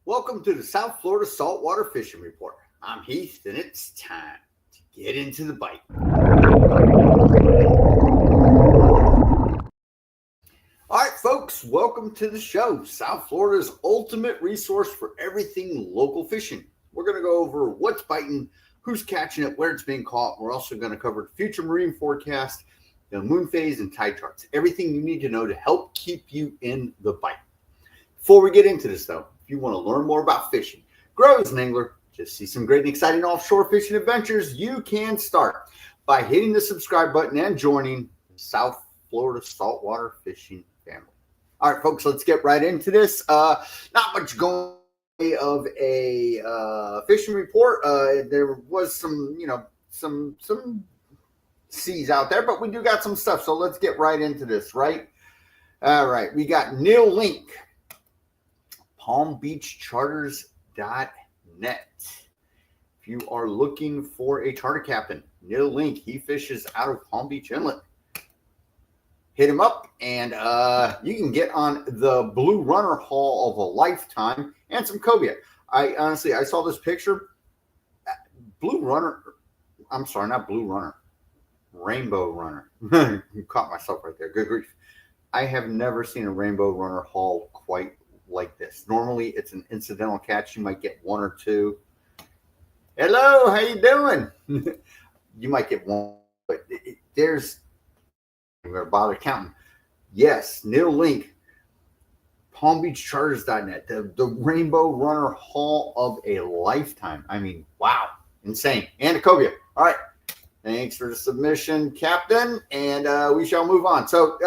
Welcome to the South Florida Saltwater Fishing Report. I'm Heath, and it's time to get into the bite. All right, folks, welcome to the show, South Florida's ultimate resource for everything local fishing. We're going to go over what's biting, who's catching it, where it's being caught. We're also going to cover the future marine forecast, the moon phase, and tide charts. Everything you need to know to help keep you in the bite. Before we get into this, though, if you want to learn more about fishing, grow as an angler, just see some great and exciting offshore fishing adventures, you can start by hitting the subscribe button and joining the South Florida Saltwater Fishing family. All right, folks, let's get right into this. Not much going of a fishing report. There was some seas out there, but we do got some stuff. So let's get right into this, right? All right, we got Neil Link, palmbeachcharters.net. If you are looking for a charter captain, Neil Link, he fishes out of Palm Beach Inlet. Hit him up, and you can get on the Blue Runner haul of a lifetime and some cobia. I saw this picture. Blue Runner, I'm sorry, not Blue Runner, Rainbow Runner. You caught myself right there. Good grief. I have never seen a Rainbow Runner haul quite like this. Normally, it's an incidental catch. You might get one or two. Hello, how you doing? You might get one, but there's, I'm going to bother counting. Yes, Neil Link, palmbeachcharters.net, the Rainbow Runner haul of a lifetime. I mean, wow, insane. And a cobia. All right. Thanks for the submission, Captain, and we shall move on. So,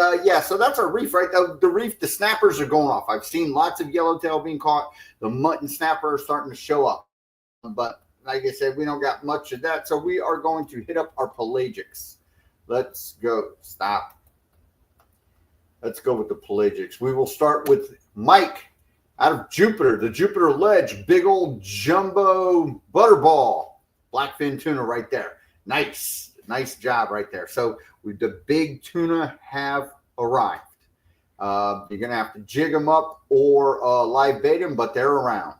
so that's our reef, right? The reef, the snappers are going off. I've seen lots of yellowtail being caught. The mutton snapper are starting to show up. But like I said, we don't got much of that, so we are going to hit up our pelagics. Let's go. Stop. Let's go with the pelagics. We will start with Mike out of Jupiter, the Jupiter Ledge, big old jumbo butterball, blackfin tuna right there. Nice job right there. So the big tuna have arrived. You're going to have to jig them up or live bait them, but they're around.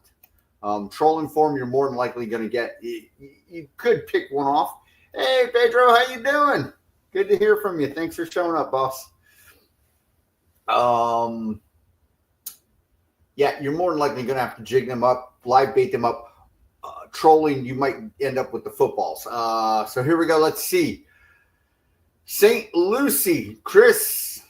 Trolling form, you're more than likely going to get, you could pick one off. Hey, Pedro, how you doing? Good to hear from you. Thanks for showing up, boss. You're more than likely going to have to jig them up, live bait them up. Trolling, you might end up with the footballs. So here we go. Let's see. St. Lucie, Chris,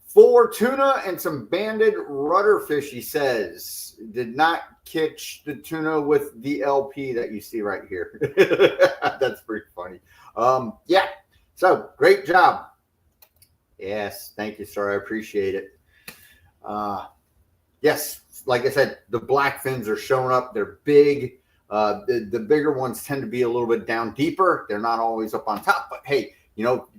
4 tuna and some banded rudderfish, he says. Did not catch the tuna with the LP that you see right here. That's pretty funny. So great job. Yes, thank you, sir. I appreciate it. Yes, like I said, the black fins are showing up. They're big. The bigger ones tend to be a little bit down deeper. They're not always up on top, but hey, now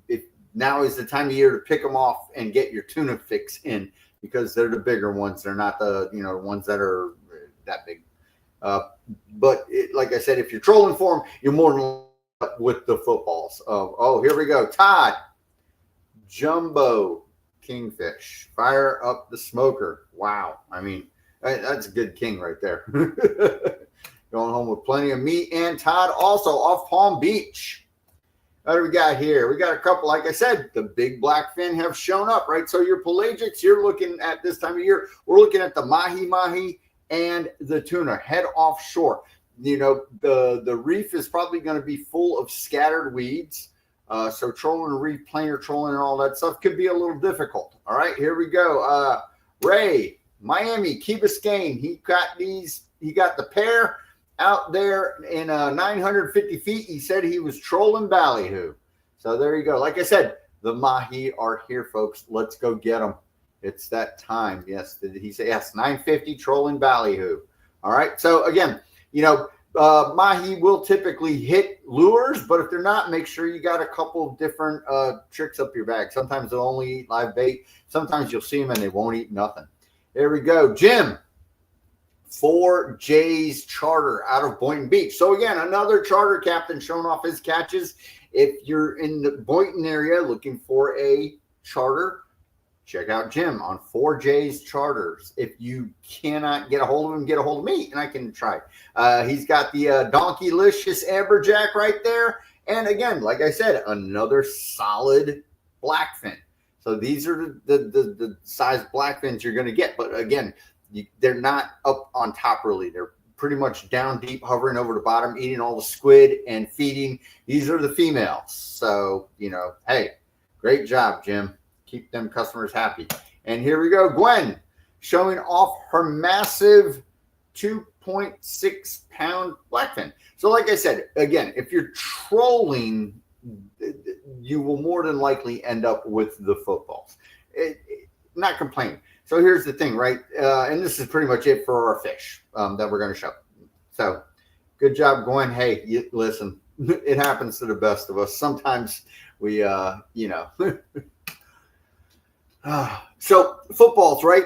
is the time of year to pick them off and get your tuna fix in because they're the bigger ones. They're not the ones that are that big. But like I said, if you're trolling for them, you're more than with the footballs. Oh, here we go. Todd, jumbo kingfish, fire up the smoker. Wow. I mean, that's a good king right there. Going home with plenty of meat. And Todd also off Palm Beach. What do we got here? We got a couple, like I said, the big blackfin have shown up, right? So your pelagics, you're looking at this time of year, we're looking at the mahi and the tuna head offshore. The reef is probably going to be full of scattered weeds. So trolling a reef, planer trolling and all that stuff could be a little difficult. All right, here we go. Ray, Miami, Key Biscayne, he got the pair out there in 950 feet. He said he was trolling ballyhoo. So there you go. Like I said, the mahi are here, folks. Let's go get them. It's that time. Yes, did he say yes? 950 trolling ballyhoo. All right. So again, mahi will typically hit lures, but if they're not, make sure you got a couple of different tricks up your bag. Sometimes they'll only eat live bait. Sometimes you'll see them and they won't eat nothing. There we go. Jim, 4J's charter out of Boynton Beach. So again, another charter captain showing off his catches. If you're in the Boynton area looking for a charter, check out Jim on 4J's Charters. If you cannot get a hold of him, get a hold of me and I can try. He's got the Donkey-licious Amberjack right there. And again, like I said, another solid blackfin. So these are the size blackfins you're going to get. But again, they're not up on top really. They're pretty much down deep, hovering over the bottom, eating all the squid and feeding. These are the females. So, you know, hey, great job, Jim. Keep them customers happy. And here we go. Gwen showing off her massive 2.6 pound blackfin. So like I said, again, if you're trolling, you will more than likely end up with the footballs. Not complaining. So here's the thing, right? And this is pretty much it for our fish that we're going to show. So good job, Gwen. Hey, listen, it happens to the best of us. Sometimes we, you know. So footballs, right?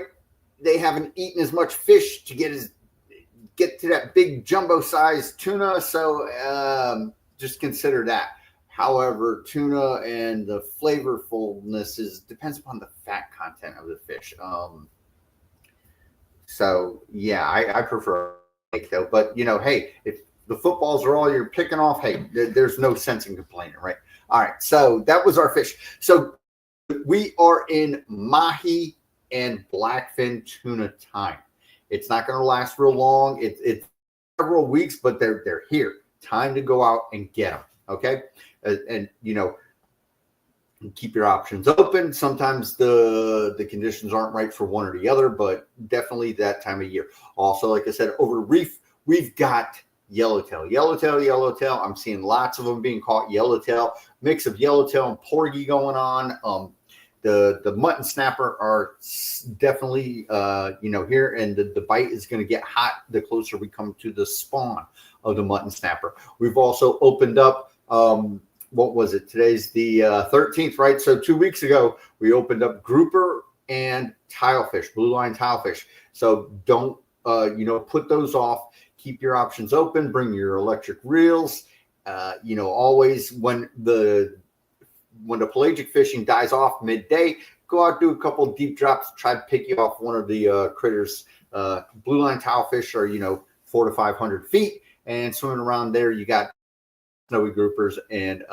They haven't eaten as much fish to get to that big jumbo size tuna. So just consider that. However, tuna and the flavorfulness depends upon the fat content of the fish. So yeah, I prefer steak though. But you know, hey, if the footballs are all you're picking off, hey, there's no sense in complaining, right? All right, so that was our fish. So we are in mahi and blackfin tuna time. It's not going to last real long. It's several weeks, but they're here. Time to go out and get them. Okay. And you know, keep your options open. Sometimes the conditions aren't right for one or the other, but definitely that time of year. Also, like I said, over Reef, we've got yellowtail. I'm seeing lots of them being caught. Yellowtail, mix of yellowtail and porgy going on. The mutton snapper are definitely you know, here, and the bite is going to get hot the closer we come to the spawn of the mutton snapper. We've also opened up what was it? Today's the 13th, right? So 2 weeks ago, we opened up grouper and tilefish, blue line tilefish. So don't, you know, put those off. Keep your options open. Bring your electric reels. You know, always when the pelagic fishing dies off midday, go out, do a couple deep drops, try to pick you off one of the critters. Blue line tilefish are, you know, 400 to 500 feet, and swimming around there, you got snowy groupers and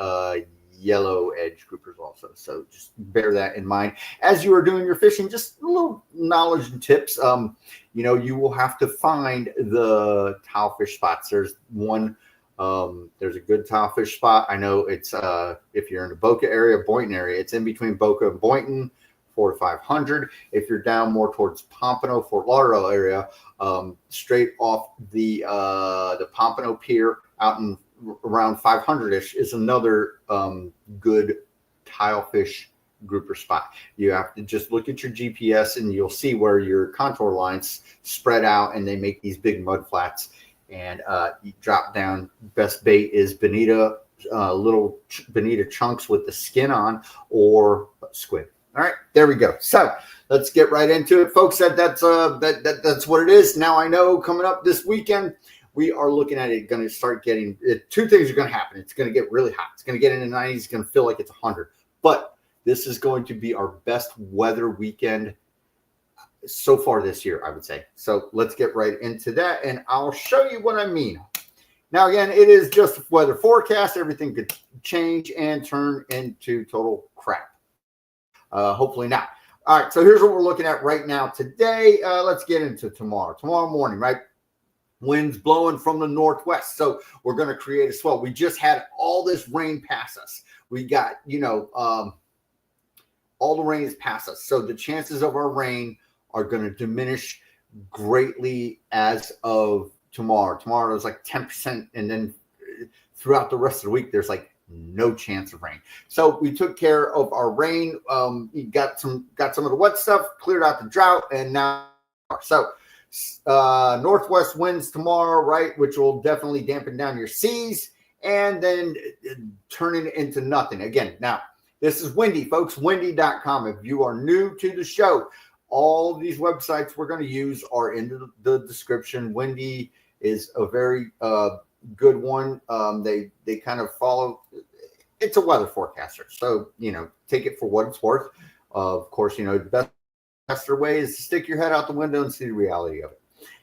yellow edge groupers also. So just bear that in mind as you are doing your fishing. Just a little knowledge and tips. You know, you will have to find the tilefish spots. There's one, there's a good tilefish spot. I know it's if you're in the BOCA area, Boynton area, it's in between BOCA and Boynton, 400 to 500. If you're down more towards Pompano, Fort Lauderdale area, straight off the Pompano Pier out in around 500-ish is another good tilefish grouper spot. You have to just look at your GPS and you'll see where your contour lines spread out and they make these big mud flats. And you drop down. Best bait is bonita, little bonita chunks with the skin on, or squid. All right, there we go. So let's get right into it, folks. That's what it is. Now I know coming up this weekend, we are looking at it. Going to start getting two things are going to happen. It's going to get really hot. It's going to get in the 90s. It's going to feel like it's 100. But this is going to be our best weather weekend so far this year, I would say. So let's get right into that, and I'll show you what I mean. Now, again, it is just a weather forecast. Everything could change and turn into total crap. Hopefully not. All right, so here's what we're looking at right now today. Let's get into tomorrow. Tomorrow morning, right? Winds blowing from the northwest. So we're going to create a swell. We just had all this rain pass us. We got, you know, all the rain is past us. So the chances of our rain are going to diminish greatly as of tomorrow. Tomorrow there's like 10%. And then throughout the rest of the week, there's like no chance of rain. So we took care of our rain. We got some of the wet stuff, cleared out the drought, and now so northwest winds tomorrow, right, which will definitely dampen down your seas and then turn it into nothing again. Now, this is windy, folks, windy.com. If you are new to the show, all these websites we're going to use are in the description. Windy is a very good one. They kind of follow. It's a weather forecaster, so you know, take it for what it's worth. Of course, you know, the best way is to stick your head out the window and see the reality of it.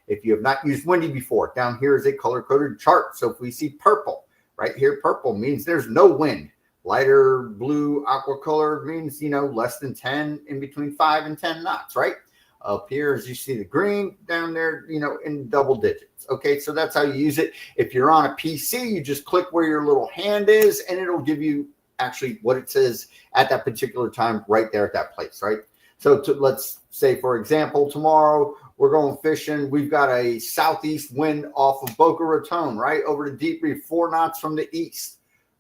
If you have not used Windy before, down here is a color-coded chart. So if we see purple, right here, purple means there's no wind. Lighter blue aqua color means, you know, less than 10, in between 5 and 10 knots, right? Up here, as you see the green down there, you know, in double digits. Okay, so that's how you use it. If you're on a PC, you just click where your little hand is, and it'll give you actually what it says at that particular time right there at that place, right? So let's say, for example, tomorrow we're going fishing. We've got a southeast wind off of Boca Raton, right? Over to Deep Reef, 4 knots from the east.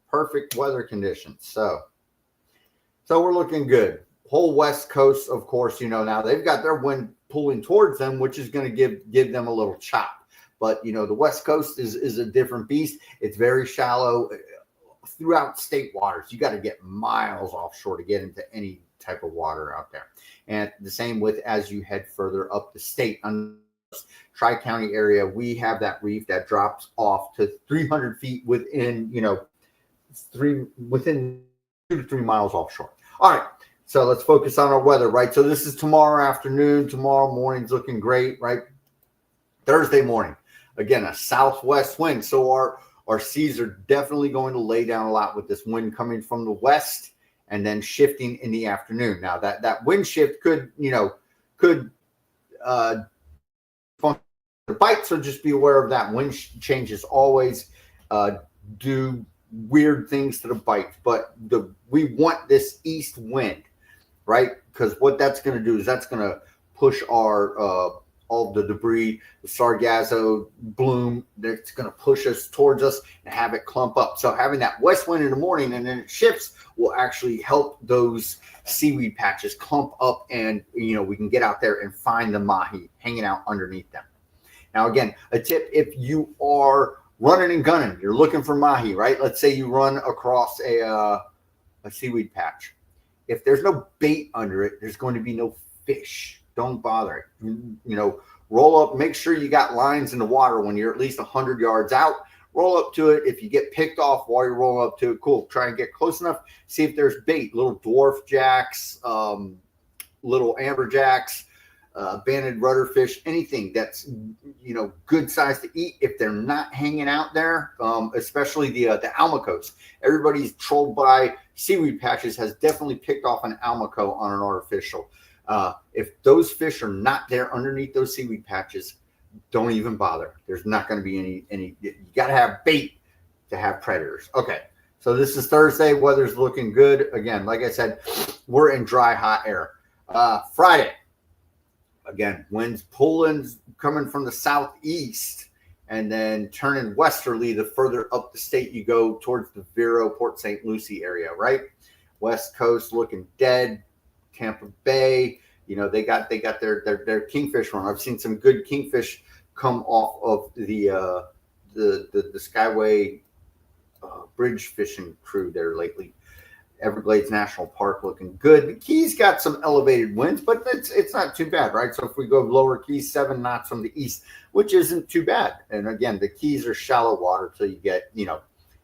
Perfect weather conditions. So we're looking good. Whole West Coast, of course, you know, now they've got their wind pulling towards them, which is going to give them a little chop. But, you know, the West Coast is a different beast. It's very shallow throughout state waters. You got to get miles offshore to get into any type of water out there. And the same with as you head further up the state. On the Tri-County area, we have that reef that drops off to 300 feet within, you know, within 2 to 3 miles offshore. All right. So let's focus on our weather, right? So this is tomorrow afternoon. Tomorrow morning's looking great, right? Thursday morning, again, a southwest wind. So our seas are definitely going to lay down a lot with this wind coming from the west and then shifting in the afternoon. Now that wind shift could bite, so just be aware of that. Wind changes always do weird things to the bite, but we want this east wind, right? Because what that's going to do is that's going to push our all the debris, the sargasso bloom, that's going to push us towards us and have it clump up. So having that west wind in the morning and then it shifts will actually help those seaweed patches clump up, and you know, we can get out there and find the mahi hanging out underneath them. Now again, a tip: if you are running and gunning, you're looking for mahi, right? Let's say you run across a seaweed patch. If there's no bait under it, there's going to be no fish. Don't bother. You know, roll up, make sure you got lines in the water when you're at least 100 yards out. Roll up to it. If you get picked off while you're rolling up to it, cool. Try and get close enough. See if there's bait, little dwarf jacks, little amberjacks, banded rudderfish, anything that's, you know, good size to eat. If they're not hanging out there, especially the almacos. Everybody's trolled by seaweed patches has definitely picked off an almaco on an artificial. If those fish are not there underneath those seaweed patches, don't even bother. There's not going to be any. You got to have bait to have predators. Okay, so this is Thursday. Weather's looking good. Again, like I said, we're in dry, hot air. Friday, again, winds pulling, coming from the southeast and then turning westerly the further up the state you go towards the Vero, Port St. Lucie area, right? West Coast looking dead. Tampa Bay, you know, they got their kingfish run. I've seen some good kingfish come off of the Skyway bridge fishing crew there lately. Everglades National Park looking good. The Keys got some elevated winds, but it's not too bad, right? So if we go lower Keys, 7 knots from the east, which isn't too bad. And again, the Keys are shallow water till you get, you know,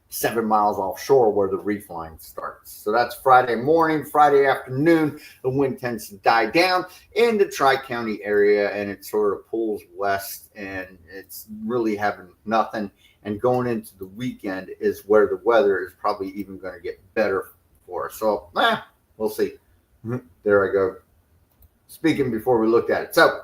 7 miles offshore where the reef line starts. So that's Friday morning. Friday afternoon, the wind tends to die down in the Tri-County area, and it sort of pulls west, and it's really having nothing. And going into the weekend is where the weather is probably even going to get better for us. So, we'll see. There I go. Speaking before we looked at it. So,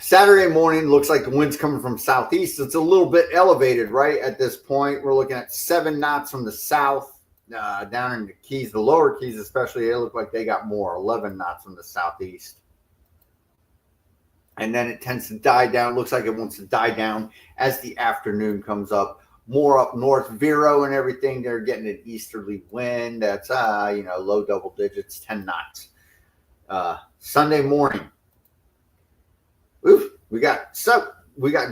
Saturday morning looks like the wind's coming from southeast. It's a little bit elevated, right? At this point, we're looking at 7 knots from the south, down in the Keys, the lower Keys especially. They look like they got more, 11 knots from the southeast. And then it tends to die down. It looks like it wants to die down as the afternoon comes up. More up north, Vero and everything, they're getting an easterly wind. That's, you know, low double digits, 10 knots. Sunday morning. Oof, we got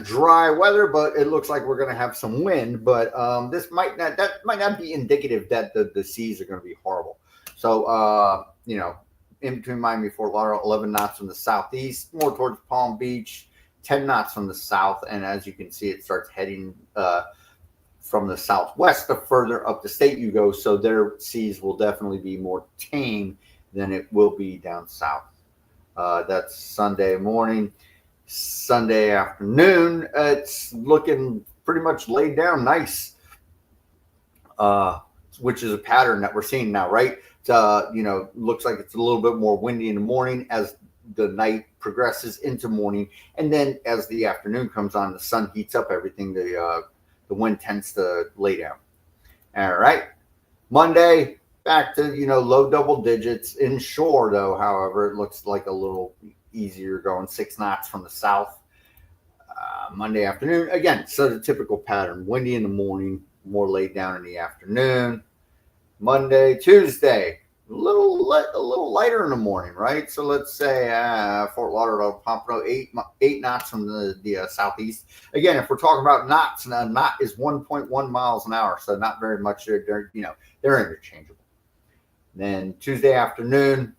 dry weather, but it looks like we're going to have some wind. But that might not be indicative that the seas are going to be horrible. So you know, in between Miami, Fort Lauderdale, 11 knots from the southeast, more towards Palm Beach, 10 knots from the south, and as you can see, it starts heading from the southwest the further up the state you go. So their seas will definitely be more tame than it will be down south. That's Sunday morning. Sunday afternoon, it's looking pretty much laid down nice, which is a pattern that we're seeing now, right? Looks like it's a little bit more windy in the morning as the night progresses into morning, and then as the afternoon comes on, the sun heats up everything. The wind tends to lay down. All right, Monday back to low double digits inshore, though. However, it looks like a little easier, going 6 knots from the south. Monday afternoon again, so the typical pattern: windy in the morning, more laid down in the afternoon. Monday, Tuesday, a little lighter in the morning, right? So let's say Fort Lauderdale, Pompano, 8 knots from the southeast. Again, if we're talking about knots, a knot is 1.1 miles an hour, so not very much. They're interchangeable. Then Tuesday afternoon,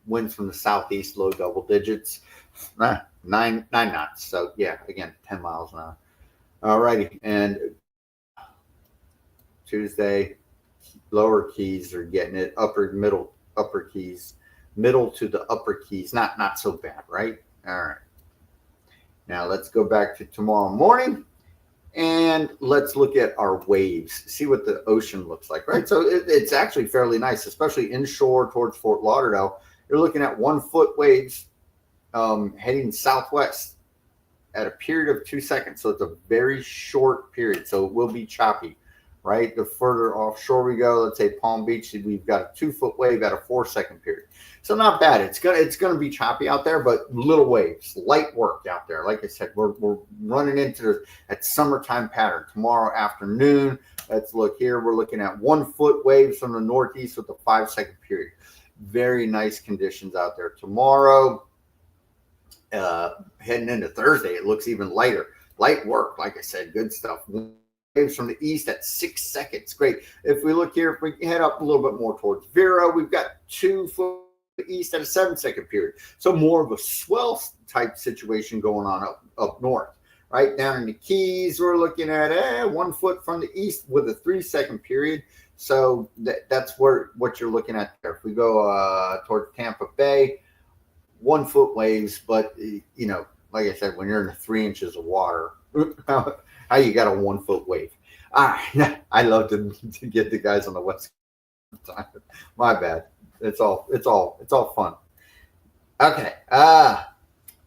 winds from the southeast, low double digits, 9 knots. So yeah, again, 10 miles an hour. All righty, and Tuesday, lower keys are getting it, upper keys, middle to the upper keys, not so bad, right? All right. Now let's go back to tomorrow morning, and let's look at our waves, see what the ocean looks like, right? So it's actually fairly nice, especially inshore towards Fort Lauderdale. You're looking at 1 foot waves heading southwest at a period of 2 seconds. So it's a very short period, so it will be choppy, right? The further offshore we go, let's say Palm Beach, we've got a 2 foot wave at a 4 second period. So not bad. It's gonna be choppy out there, but little waves, light work out there. Like I said, we're running into that summertime pattern. Tomorrow afternoon, let's look here. We're looking at 1 foot waves from the northeast with a 5 second period. Very nice conditions out there. Tomorrow, heading into Thursday, it looks even lighter. Light work, like I said, good stuff. Waves from the east at 6 seconds. Great. If we look here, if we head up a little bit more towards Vero, we've got 2 foot east at a 7 second period. So more of a swell type situation going on up north. Right down in the Keys, we're looking at 1 foot from the east with a 3 second period. So that's what you're looking at there. If we go towards Tampa Bay, 1 foot waves, but like I said, when you're in 3 inches of water, how you got a 1 foot wave? I love to get the guys on the west coast. My bad. It's all fun. Okay.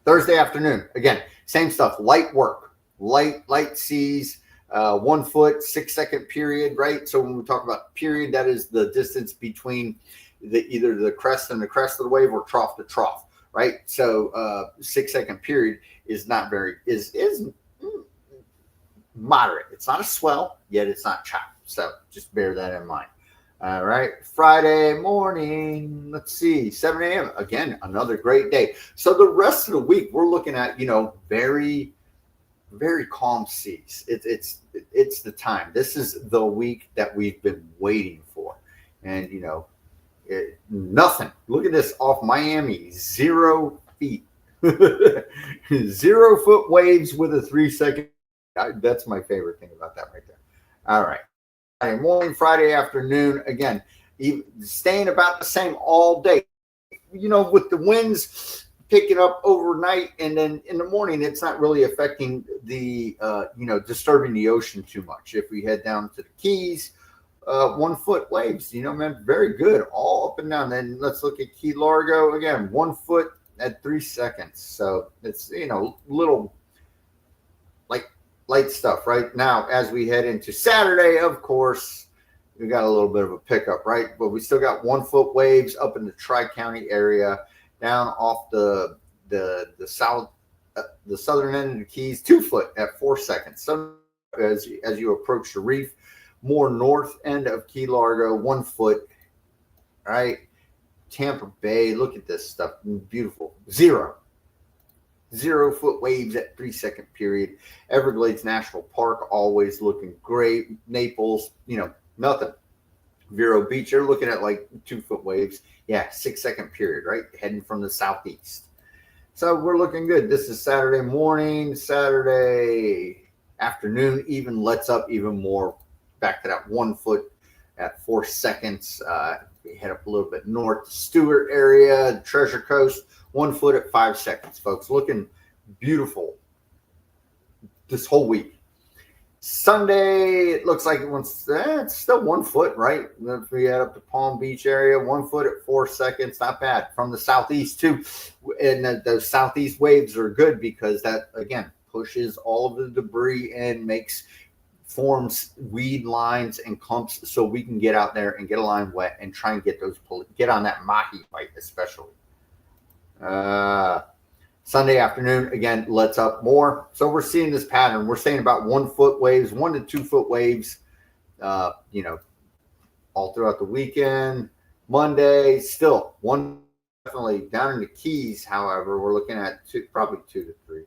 Thursday afternoon, again, same stuff. Light work, light seas, 1 foot, 6 second period, right? So when we talk about period, that is the distance between either the crest and the crest of the wave or trough to trough, right? So 6 second period is not is moderate. It's not a swell, yet it's not chop. So just bear that in mind. All right, Friday morning, let's see, 7 a.m. Again, another great day. So the rest of the week, we're looking at, very, very calm seas. It's the time. This is the week that we've been waiting for. And, nothing. Look at this off Miami, 0 feet. 0 foot waves with a 3 second. That's my favorite thing about that right there. All right. Friday morning, Friday afternoon, again, staying about the same all day. With the winds picking up overnight, and then in the morning, it's not really affecting the, disturbing the ocean too much. If we head down to the Keys, 1 foot waves, man, very good, all up and down. Then let's look at Key Largo again, 1 foot at 3 seconds. So it's, little light stuff right now. As we head into Saturday, of course, we got a little bit of a pickup, right? But we still got 1 foot waves up in the Tri-County area, down off the south, the southern end of the Keys, 2 foot at 4 seconds. So as you approach the Reef, more north end of Key Largo, 1 foot, right? Tampa Bay, look at this stuff, beautiful, 0 foot waves at 3 second period. Everglades National Park, always looking great. Naples, nothing. Vero Beach, you're looking at like 2 foot waves. Yeah, 6 second period, right? Heading from the southeast. So we're looking good. This is Saturday morning, Saturday afternoon, even lets up even more, back to that 1 foot at 4 seconds. We head up a little bit north to Stewart area, Treasure Coast, 1 foot at 5 seconds, folks. Looking beautiful this whole week. Sunday, it looks like it's still 1 foot, right? If we head up to Palm Beach area, 1 foot at 4 seconds, not bad. From the southeast too, and those southeast waves are good because that again pushes all of the debris and forms weed lines and clumps, so we can get out there and get a line wet and try and get on that mahi bite, especially. Sunday afternoon, again, lets up more. So we're seeing this pattern. We're saying about 1 foot waves, 1 to 2 foot waves, all throughout the weekend. Monday, still definitely down in the Keys. However, we're looking at probably 2 to 3.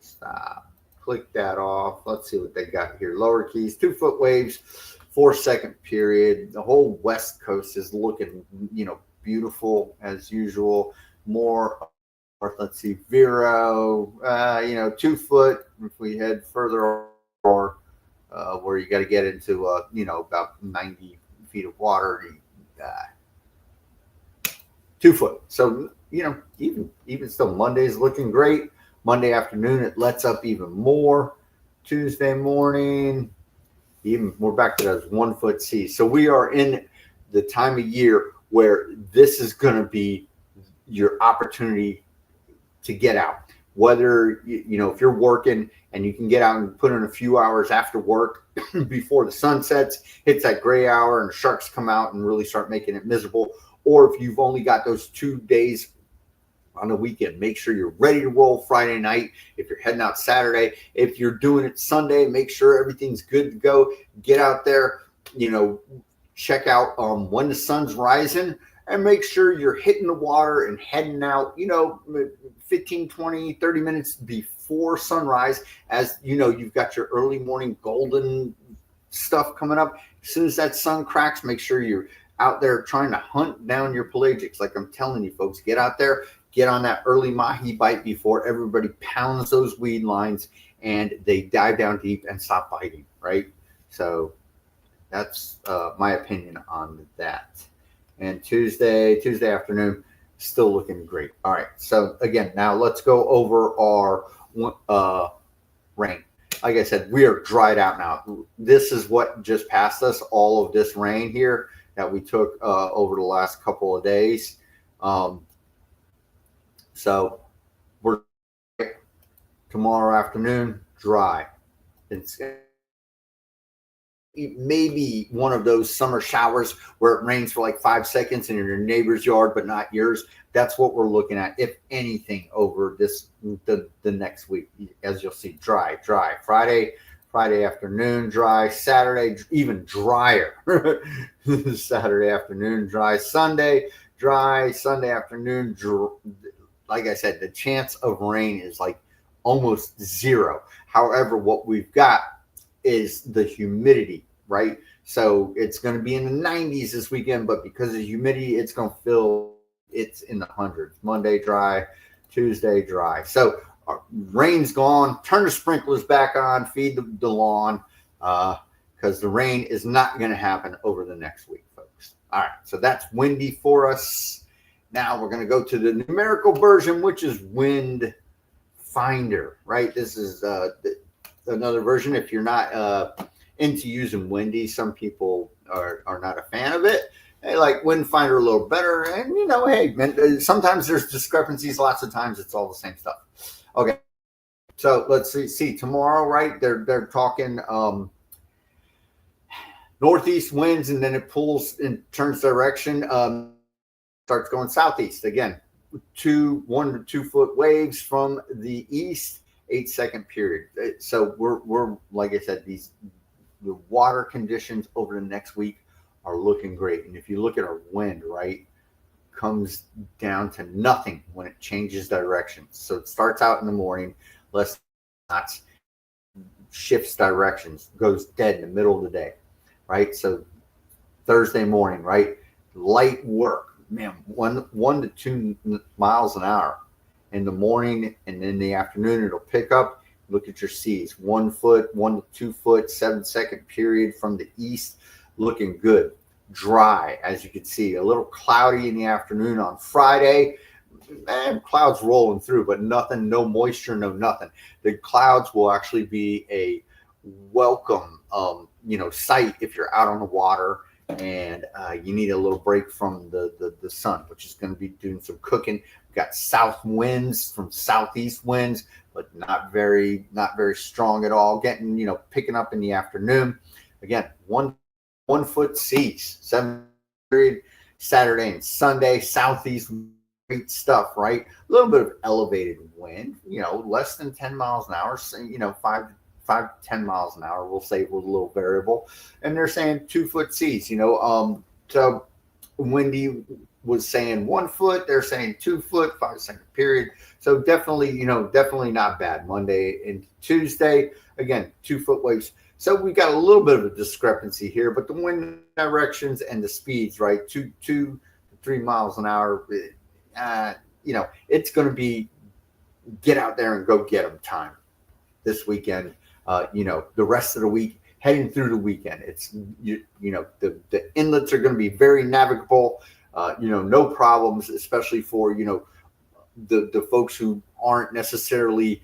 Stop. Click that off. Let's see what they got here. Lower Keys, 2 foot waves, 4 second period. The whole West Coast is looking, beautiful as usual. More. Let's see, Vero, 2 foot. If we head further or where you got to get into, about 90 feet of water, 2 foot. So, even still, Monday's looking great. Monday afternoon, it lets up even more. Tuesday morning, we're back to those 1 foot seas. So we are in the time of year where this is going to be your opportunity to get out, whether if you're working and you can get out and put in a few hours after work before the sun sets, hits that gray hour and the sharks come out and really start making it miserable, or if you've only got those 2 days on the weekend, make sure you're ready to roll Friday night. If you're heading out Saturday, if you're doing it Sunday, make sure everything's good to go. Get out there, check out when the sun's rising, and make sure you're hitting the water and heading out, 15, 20, 30 minutes before sunrise. As you've got your early morning golden stuff coming up. As soon as that sun cracks, make sure you're out there trying to hunt down your pelagics. Like I'm telling you, folks, get out there, get on that early mahi bite before everybody pounds those weed lines and they dive down deep and stop biting, right? So that's my opinion on that. And Tuesday afternoon, still looking great. All right. So again, now let's go over our rain. Like I said, we are dried out now. This is what just passed us, all of this rain here that we took over the last couple of days. So we're tomorrow afternoon, dry. It may be one of those summer showers where it rains for like 5 seconds in your neighbor's yard, but not yours. That's what we're looking at, if anything, over the next week. As you'll see, dry. Friday afternoon, dry. Saturday, even drier. Saturday afternoon, dry. Sunday, dry. Sunday afternoon, like I said, the chance of rain is like almost zero. However, what we've got is the humidity, right? So it's going to be in the 90s this weekend, but because of the humidity, it's going to feel it's in the hundreds. Monday, dry. Tuesday, dry. So rain's gone. Turn the sprinklers back on. Feed the lawn because the rain is not going to happen over the next week, folks. All right, so that's windy for us. Now we're going to go to the numerical version, which is WindFinder, right? This is another version. If you're not into using windy, some people are not a fan of it. They like WindFinder a little better. And, hey, sometimes there's discrepancies. Lots of times it's all the same stuff. Okay. So let's see tomorrow, right? They're talking northeast winds, and then it pulls and turns direction. Starts going southeast again. 1 to 2 foot waves from the east, 8 second period. So we're like I said, the water conditions over the next week are looking great. And if you look at our wind, right, comes down to nothing when it changes direction. So it starts out in the morning, less knots, shifts directions, goes dead in the middle of the day, right? So Thursday morning, right, light work. Man, 1 to 2 miles an hour in the morning, and in the afternoon it'll pick up. Look at your seas, 1 foot, 1 to 2 foot, 7 second period from the east, looking good. dry, as you can see. A little cloudy in the afternoon on Friday. Clouds rolling through, but nothing, no moisture, no nothing. The clouds will actually be a welcome, sight if you're out on the water and you need a little break from the sun, which is going to be doing some cooking. We've got south winds from southeast winds, but not very strong at all. Getting, picking up in the afternoon. Again, 1 foot seas, 7 period Saturday and Sunday, southeast. Great stuff, right? A little bit of elevated wind, less than 10 miles an hour, 5 to 10 miles an hour, we'll say, with a little variable. And they're saying 2 foot seas, so Wendy was saying 1 foot, they're saying 2 foot, 5-second period. So definitely, definitely not bad. Monday and Tuesday, again, 2 foot waves. So we got a little bit of a discrepancy here, but the wind directions and the speeds, right? 2 to 3 miles an hour. It's going to be get out there and go get them time this weekend. The rest of the week, heading through the weekend, it's the inlets are going to be very navigable. No problems, especially for the folks who aren't necessarily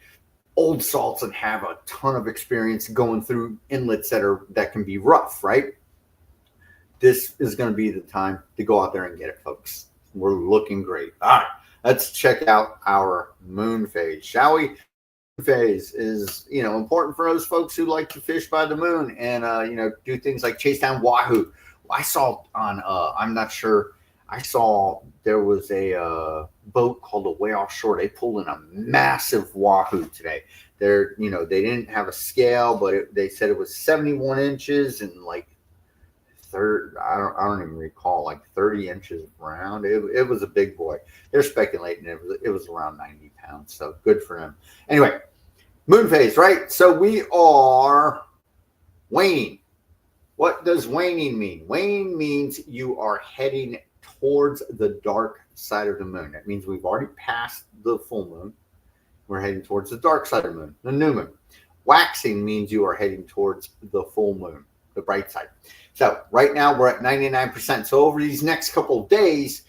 old salts and have a ton of experience going through inlets that can be rough, right? This is going to be the time to go out there and get it, folks. We're looking great. All right, let's check out our moon phase, shall we? Moon phase is, important for those folks who like to fish by the moon and, do things like chase down wahoo. I saw on, I'm not sure, I saw there was a boat called the Way Offshore. They pulled in a massive wahoo today. They didn't have a scale, but they said it was 71 inches and like I don't even recall, like 30 inches round. It was a big boy. They're speculating it was around 90 pounds. So good for them. Anyway, moon phase, right? So we are waning. What does waning mean? Waning means you are heading towards the dark side of the moon. That means we've already passed the full moon. We're heading towards the dark side of the moon, the new moon. Waxing means you are heading towards the full moon, the bright side. So right now we're at 99%. So over these next couple of days,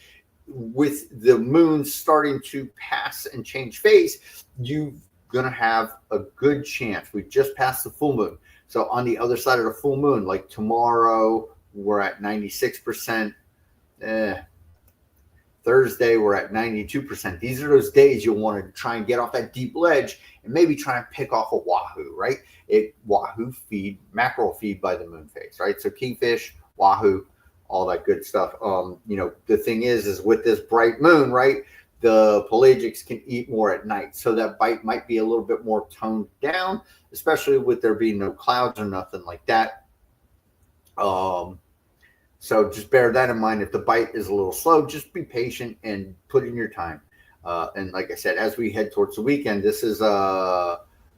with the moon starting to pass and change phase, you're going to have a good chance. We just passed the full moon. So on the other side of the full moon, like tomorrow, we're at 96%. Thursday, we're at 92%. These are those days you'll want to try and get off that deep ledge and maybe try and pick off a wahoo, right? Wahoo feed, mackerel feed by the moon phase, right? So kingfish, wahoo, all that good stuff. The thing is with this bright moon, right, the pelagics can eat more at night. So that bite might be a little bit more toned down, especially with there being no clouds or nothing like that. So just bear that in mind. If the bite is a little slow, just be patient and put in your time. And like I said, as we head towards the weekend, this is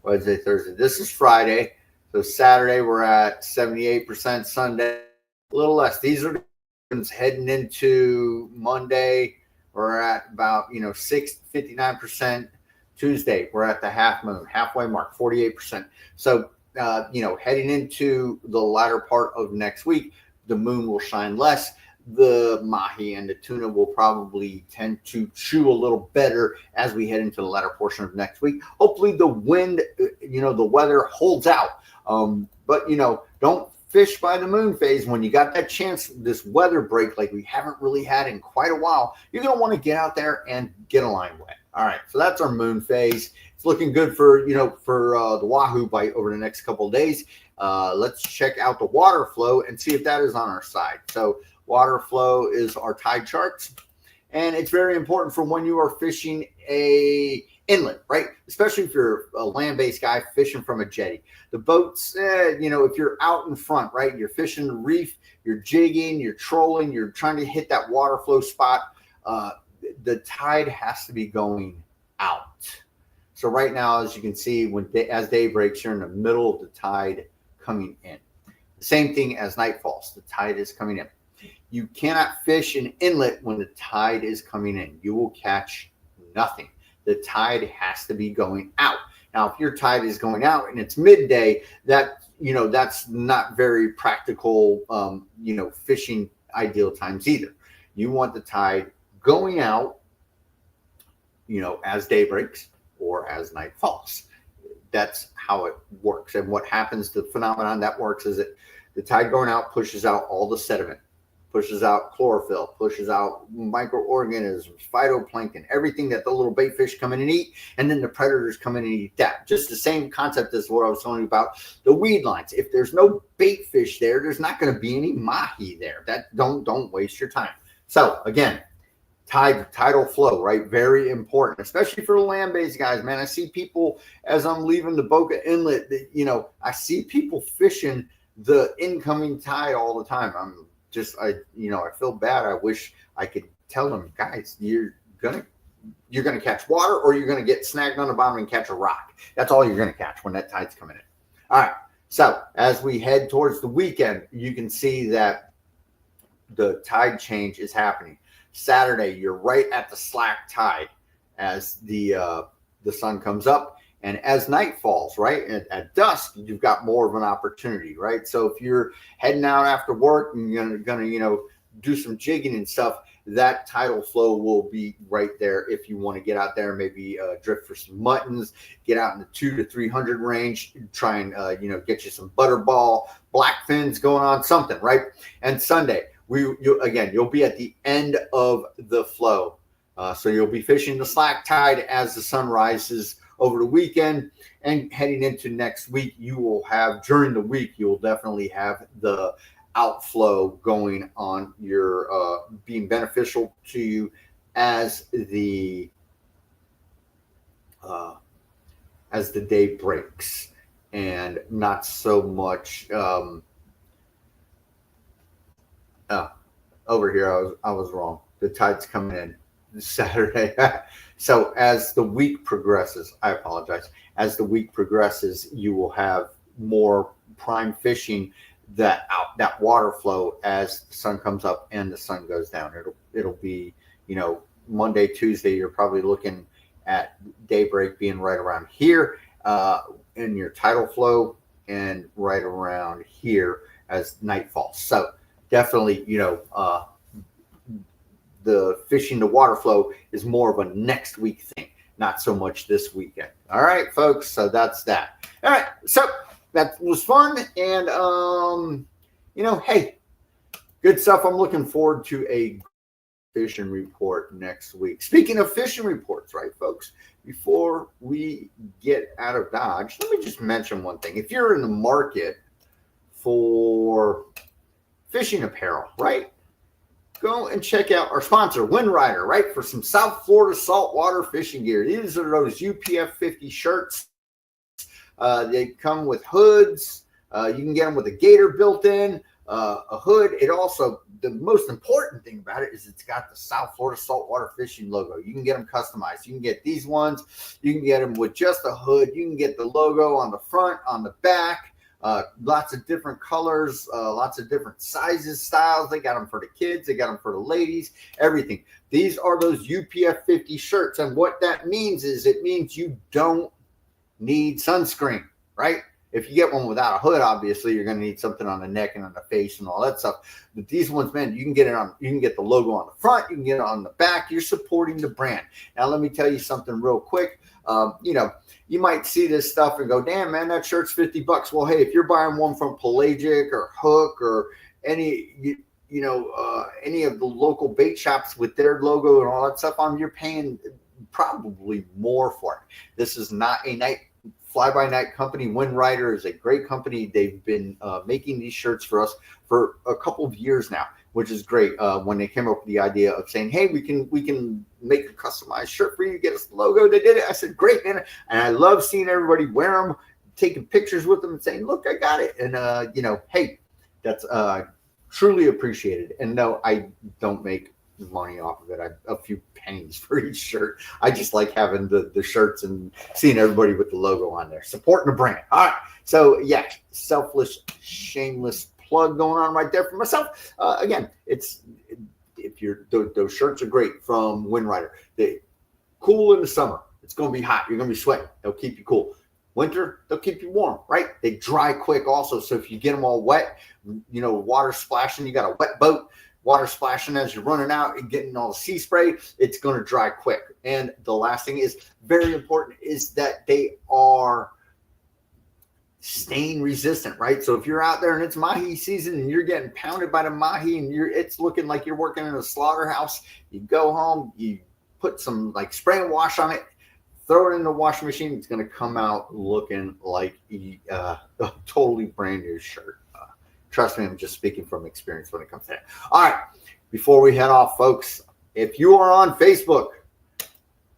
Wednesday, Thursday. This is Friday. So Saturday, we're at 78%. Sunday, a little less. These are heading into Monday. We're at about 59%. Tuesday, we're at the half moon, halfway mark, 48%. So heading into the latter part of next week, the moon will shine less. The mahi and the tuna will probably tend to chew a little better as we head into the latter portion of next week. Hopefully the wind, the weather holds out. But don't fish by the moon phase when you got that chance, this weather break like we haven't really had in quite a while. You're going to want to get out there and get a line wet. All right, so that's our moon phase. It's looking good for the wahoo bite over the next couple of days. Let's check out the water flow and see if that is on our side. So water flow is our tide charts, and it's very important for when you are fishing a inlet, right? Especially if you're a land-based guy fishing from a jetty. The boats, if you're out in front, right, you're fishing the reef, you're jigging, you're trolling, you're trying to hit that water flow spot. The tide has to be going out. So right now, as you can see, as day breaks, you're in the middle of the tide coming in. The same thing as night falls. The tide is coming in. You cannot fish an inlet when the tide is coming in. You will catch nothing. The tide has to be going out. Now, if your tide is going out and it's midday, that's not very practical, fishing ideal times either. You want the tide going out, you know, as day breaks or as night falls. That's how it works. And what happens, the phenomenon that works is that the tide going out pushes out all the sediment, pushes out chlorophyll, pushes out microorganisms, phytoplankton, everything that the little bait fish come in and eat, and then the predators come in and eat that. Just the same concept as what I was telling you about the weed lines. If there's no bait fish there, there's not going to be any mahi there. That don't waste your time. So again, tidal flow, right? Very important, especially for the land-based guys, man. I see people as I'm leaving the BOCA inlet, you know, I see people fishing the incoming tide all the time. You know, I feel bad. I wish I could tell them, guys, you're gonna catch water, or you're gonna get snagged on the bottom and catch a rock. That's all you're gonna catch when that tide's coming in. All right. So as we head towards the weekend, you can see that the tide change is happening. Saturday, you're right at the slack tide as the sun comes up, and as night falls, right at dusk, you've got more of an opportunity, right? So if you're heading out after work and you're gonna you know, do some jigging and stuff, that tidal flow will be right there. If you want to get out there, maybe drift for some muttons, get out in the 200 to 300 range, try and you know, get you some butterball, blackfins going on, something, right? And Sunday, you'll be at the end of the flow. So you'll be fishing the slack tide as the sun rises over the weekend, and heading into next week, you will have, during the week, you will definitely have the outflow going on your, being beneficial to you as the day breaks, and not so much, over here, I was wrong. The tide's coming in Saturday. So as the week progresses, I apologize. As the week progresses, you will have more prime fishing, that water flow as the sun comes up and the sun goes down. It'll be, you know, Monday, Tuesday, you're probably looking at daybreak being right around here in your tidal flow, and right around here as night falls. So definitely, you know, the fishing, the water flow is more of a next week thing, not so much this weekend. All right, folks. So that's that. All right. So that was fun. And, you know, hey, good stuff. I'm looking forward to a fishing report next week. Speaking of fishing reports, right, folks, before we get out of Dodge, let me just mention one thing. If you're in the market for fishing apparel, right, go and check out our sponsor, WindRider, right, for some South Florida saltwater fishing gear. These are those UPF 50 shirts. They come with hoods. You can get them with a gator built in, a hood. It also, the most important thing about it is it's got the South Florida saltwater fishing logo. You can get them customized. You can get these ones. You can get them with just a hood. You can get the logo on the front, on the back. Lots of different colors, lots of different sizes, styles. They got them for the kids. They got them for the ladies, everything. These are those UPF 50 shirts. And what that means is it means you don't need sunscreen, right? If you get one without a hood, obviously you're going to need something on the neck and on the face and all that stuff. But these ones, man, you can get it on. You can get the logo on the front. You can get it on the back. You're supporting the brand. Now, let me tell you something real quick. You know, you might see this stuff and go, damn, man, that shirt's $50. Well, hey, if you're buying one from Pelagic or Hook or any, any of the local bait shops with their logo and all that stuff on, you're paying probably more for it. This is not a fly-by-night company. WindRider is a great company. They've been making these shirts for us for a couple of years now, which is great. When they came up with the idea of saying, hey, we can make a customized shirt for you, get us the logo, they did it. I said, great, man. And I love seeing everybody wear them, taking pictures with them and saying, look, I got it. And, hey, that's truly appreciated. And no, I don't make money off of it. A few pennies for each shirt. I just like having the shirts and seeing everybody with the logo on there, supporting the brand. All right. So, yeah, selfless, shameless plug going on right there for myself. Again, those shirts are great from WindRider. They cool in the summer. It's going to be hot. You're going to be sweating. They'll keep you cool. Winter, they'll keep you warm, right? They dry quick also. So if you get them all wet, water splashing, you got a wet boat, water splashing as you're running out and getting all the sea spray, it's going to dry quick. And the last thing is very important is that they are stain resistant, right? So if you're out there and it's mahi season and you're getting pounded by the mahi and it's looking like you're working in a slaughterhouse, you go home, you put some like spray and wash on it, throw it in the washing machine, it's going to come out looking like a totally brand new shirt. Trust me, I'm just speaking from experience when it comes to that. All right, before we head off, folks, if you are on Facebook, I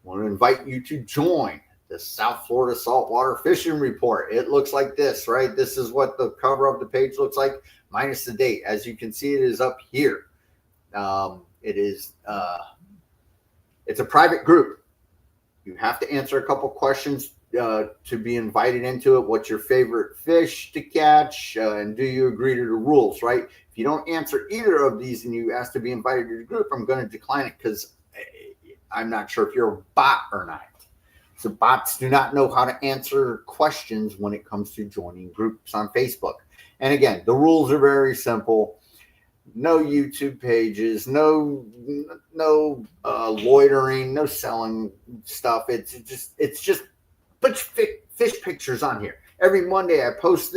want to invite you to join the South Florida Saltwater Fishing Report. It looks like this, right? This is what the cover of the page looks like, minus the date. As you can see, it is up here. It's a private group. You have to answer a couple questions to be invited into it. What's your favorite fish to catch? And do you agree to the rules, right? If you don't answer either of these and you ask to be invited to the group, I'm going to decline it because I'm not sure if you're a bot or not. So bots do not know how to answer questions when it comes to joining groups on Facebook. And again, the rules are very simple. No YouTube pages, no loitering, no selling stuff. It's just put fish pictures on here. Every Monday I post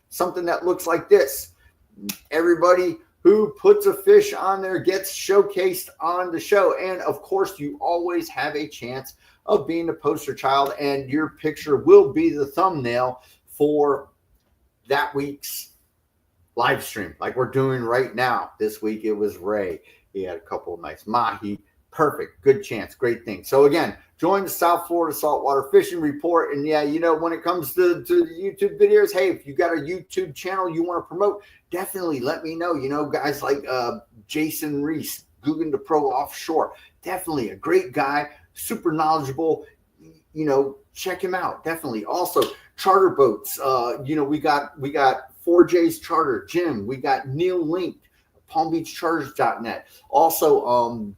something that looks like this. Everybody who puts a fish on there gets showcased on the show. And of course, you always have a chance of being the poster child, and your picture will be the thumbnail for that week's live stream, like we're doing right now. This week it was Ray. He had a couple of nice mahi. Perfect. Good chance. Great thing. So again, join the South Florida Saltwater Fishing Report. And yeah, you know, when it comes to the YouTube videos, hey, if you got a YouTube channel you want to promote, definitely let me know. You know, guys like Jason Reef, Guggen the Pro Offshore, definitely a great guy, super knowledgeable. You know, check him out. Definitely. Also, charter boats. You know, we got 4J's Charter, Jim. We got Neil Link, PalmBeachCharters.net. Also,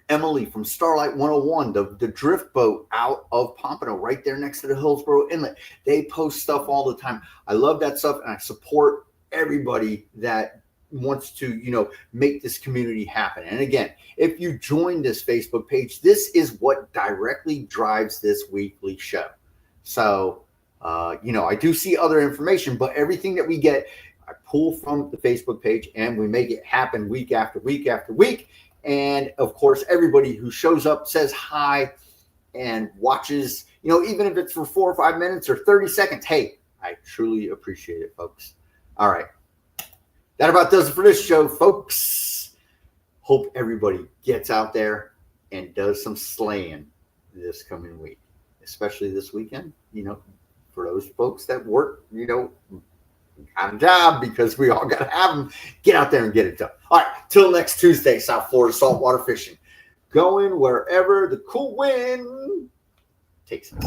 Emily from Starlight 101, the drift boat out of Pompano, right there next to the Hillsborough Inlet. They post stuff all the time. I love that stuff, and I support everybody that wants to, you know, make this community happen. And again, if you join this Facebook page, this is what directly drives this weekly show. So, you know, I do see other information, but everything that we get, I pull from the Facebook page and we make it happen week after week after week. And of course, everybody who shows up, says hi, and watches, you know, even if it's for 4 or 5 minutes or 30 seconds, hey, I truly appreciate it, folks. All right. That about does it for this show, folks. Hope everybody gets out there and does some slaying this coming week, especially this weekend, you know, for those folks that work, you know, on a job, because we all got to have them. Get out there and get it done. All right, till next Tuesday, South Florida Saltwater Fishing. Going wherever the cool wind takes us.